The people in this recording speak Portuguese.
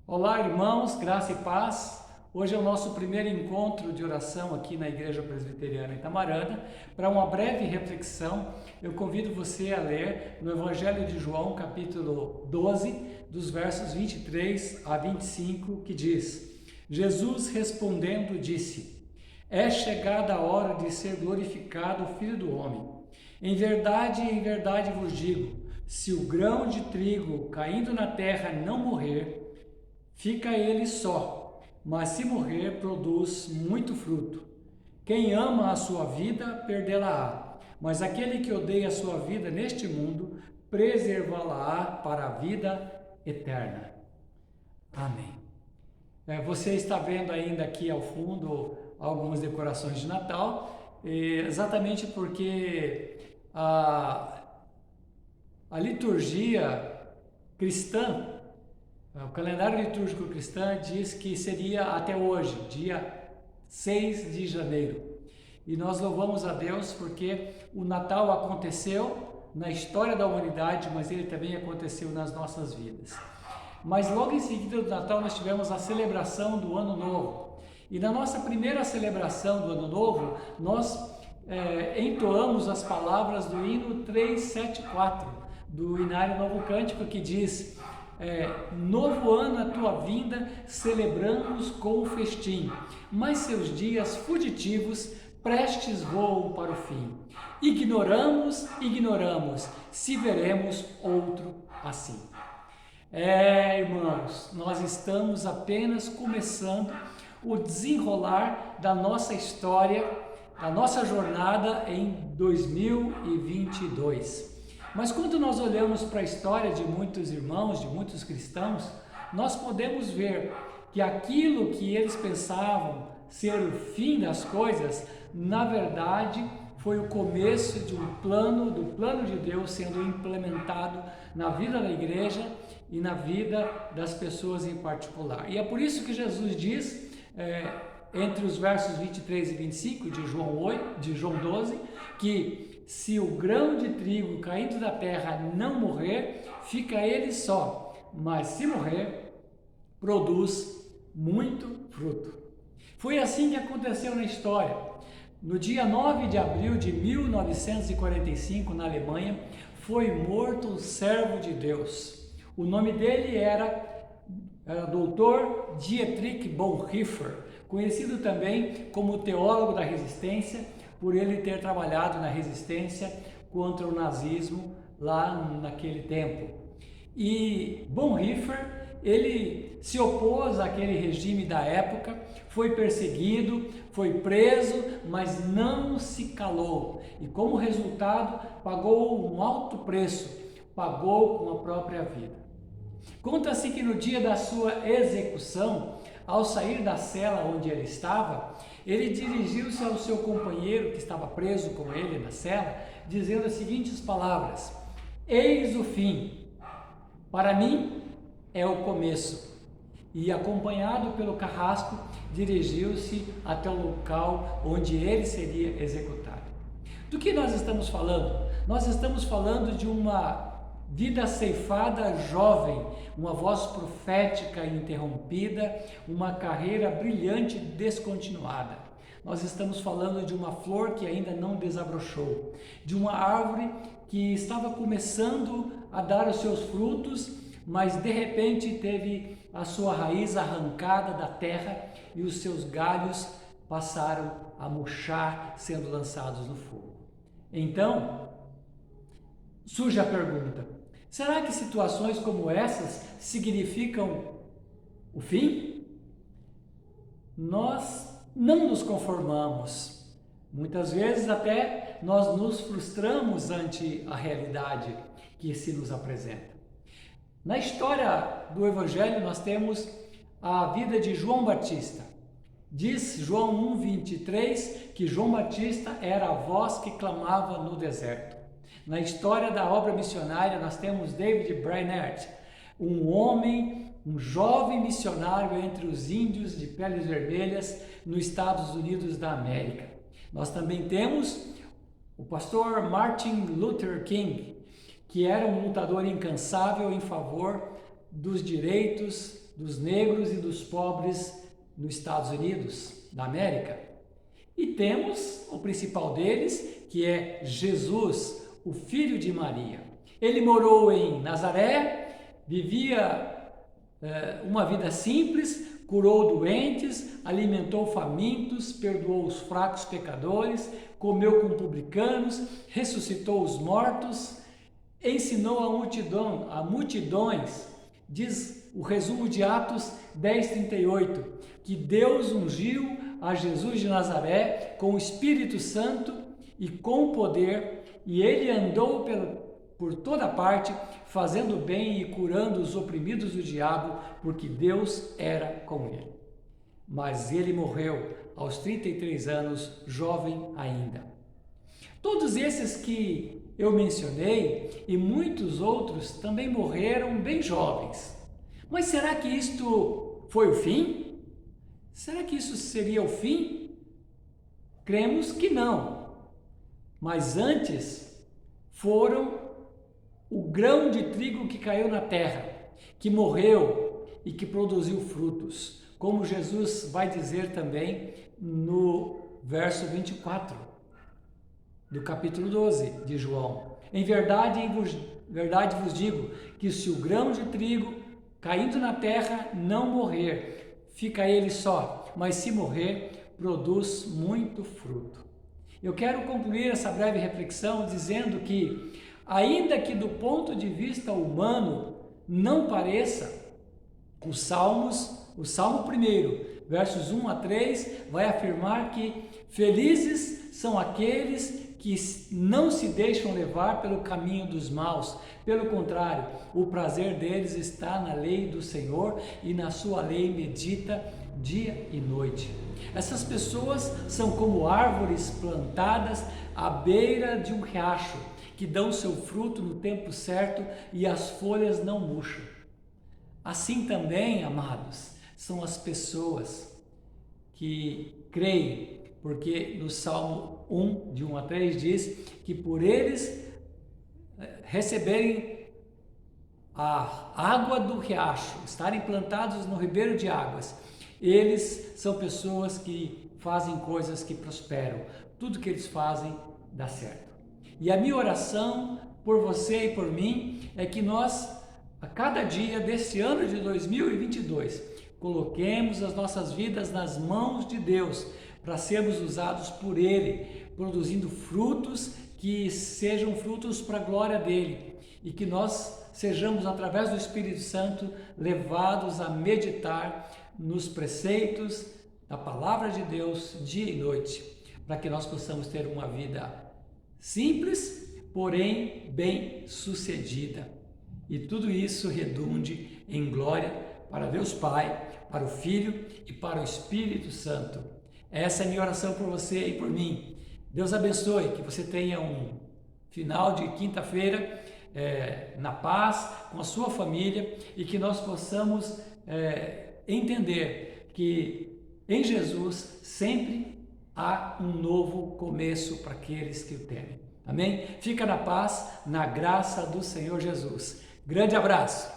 Olá, irmãos, graça e paz. Hoje é o nosso primeiro encontro de oração aqui na Igreja Presbiteriana Itamarana. Para uma breve reflexão, eu convido você a ler no Evangelho de João, capítulo 12, dos versos 23 a 25, que diz: Jesus respondendo disse: É chegada a hora de ser glorificado o Filho do Homem. Em verdade vos digo, se o grão de trigo caindo na terra não morrer, fica ele só, mas se morrer, produz muito fruto. Quem ama a sua vida, perdê-la-á, mas aquele que odeia a sua vida neste mundo, preservá-la-á para a vida eterna. Amém. Você está vendo ainda aqui ao fundo algumas decorações de Natal, exatamente porque a liturgia cristã, o calendário litúrgico cristão diz que seria até hoje, dia 6 de janeiro. E nós louvamos a Deus porque o Natal aconteceu na história da humanidade, mas ele também aconteceu nas nossas vidas. Mas logo em seguida do Natal nós tivemos a celebração do Ano Novo. E na nossa primeira celebração do Ano Novo, nós entoamos as palavras do hino 374, do Inário Novo Cântico, que diz: novo ano a tua vinda, celebramos com o festim, mas seus dias fugitivos prestes voam para o fim. Ignoramos, se veremos outro assim. Irmãos, nós estamos apenas começando o desenrolar da nossa história, da nossa jornada em 2022. Mas quando nós olhamos para a história de muitos irmãos, de muitos cristãos, nós podemos ver que aquilo que eles pensavam ser o fim das coisas, na verdade, foi o começo de do plano de Deus sendo implementado na vida da igreja e na vida das pessoas em particular. E é por isso que Jesus diz, entre os versos 23 e 25 de João 12, que se o grão de trigo caindo da terra não morrer, fica ele só, mas se morrer, produz muito fruto. Foi assim que aconteceu na história. No dia 9 de abril de 1945, na Alemanha, foi morto um servo de Deus. O nome dele era Dr. Dietrich Bonhoeffer, conhecido também como teólogo da resistência, por ele ter trabalhado na resistência contra o nazismo lá naquele tempo. E Bonhoeffer, ele se opôs àquele regime da época, foi perseguido, foi preso, mas não se calou. E como resultado, pagou um alto preço, pagou com a própria vida. Conta-se que no dia da sua execução, ao sair da cela onde ele estava, ele dirigiu-se ao seu companheiro que estava preso com ele na cela, dizendo as seguintes palavras: eis o fim, para mim é o começo. E acompanhado pelo carrasco, dirigiu-se até o local onde ele seria executado. Do que nós estamos falando? Nós estamos falando de uma vida ceifada jovem, uma voz profética interrompida, uma carreira brilhante descontinuada. Nós estamos falando de uma flor que ainda não desabrochou, de uma árvore que estava começando a dar os seus frutos, mas de repente teve a sua raiz arrancada da terra e os seus galhos passaram a murchar, sendo lançados no fogo. Então, surge a pergunta: será que situações como essas significam o fim? Nós não nos conformamos. Muitas vezes até nós nos frustramos ante a realidade que se nos apresenta. Na história do Evangelho nós temos a vida de João Batista. Diz João 1:23 que João Batista era a voz que clamava no deserto. Na história da obra missionária, nós temos David Brainerd, um jovem missionário entre os índios de peles vermelhas nos Estados Unidos da América. Nós também temos o pastor Martin Luther King, que era um lutador incansável em favor dos direitos dos negros e dos pobres nos Estados Unidos da América. E temos o principal deles, que é Jesus, o filho de Maria. Ele morou em Nazaré, vivia uma vida simples, curou doentes, alimentou famintos, perdoou os fracos pecadores, comeu com publicanos, ressuscitou os mortos, ensinou a multidões, diz o resumo de Atos 10:38, que Deus ungiu a Jesus de Nazaré com o Espírito Santo e com poder, e ele andou por toda parte, fazendo bem e curando os oprimidos do diabo, porque Deus era com ele. Mas ele morreu aos 33 anos, jovem ainda. Todos esses que eu mencionei e muitos outros também morreram bem jovens. Mas será que isto foi o fim? Será que isso seria o fim? Cremos que não. Mas antes foram o grão de trigo que caiu na terra, que morreu e que produziu frutos, como Jesus vai dizer também no verso 24 do capítulo 12 de João. Em verdade vos digo que se o grão de trigo caindo na terra não morrer, fica ele só, mas se morrer, produz muito fruto. Eu quero concluir essa breve reflexão dizendo que, ainda que do ponto de vista humano não pareça, o Salmo 1, versos 1 a 3, vai afirmar que felizes são aqueles que não se deixam levar pelo caminho dos maus. Pelo contrário, o prazer deles está na lei do Senhor e na sua lei medita dia e noite. Essas pessoas são como árvores plantadas à beira de um riacho, que dão seu fruto no tempo certo e as folhas não murcham. Assim também, amados, são as pessoas que creem, porque no Salmo 1, de 1 a 3, diz que por eles receberem a água do riacho, estarem plantados no ribeiro de águas, eles são pessoas que fazem coisas que prosperam. Tudo que eles fazem dá certo. E a minha oração por você e por mim é que nós, a cada dia deste ano de 2022, coloquemos as nossas vidas nas mãos de Deus para sermos usados por Ele, produzindo frutos que sejam frutos para a glória dEle e que nós sejamos, através do Espírito Santo, levados a meditar nos preceitos da Palavra de Deus dia e noite, para que nós possamos ter uma vida simples, porém bem sucedida. E tudo isso redunde em glória para Deus Pai, para o Filho e para o Espírito Santo. Essa é a minha oração por você e por mim. Deus abençoe, que você tenha um final de quinta-feira na paz, com a sua família, e que nós possamos entender que em Jesus sempre há um novo começo para aqueles que o temem. Amém? Fica na paz, na graça do Senhor Jesus. Grande abraço!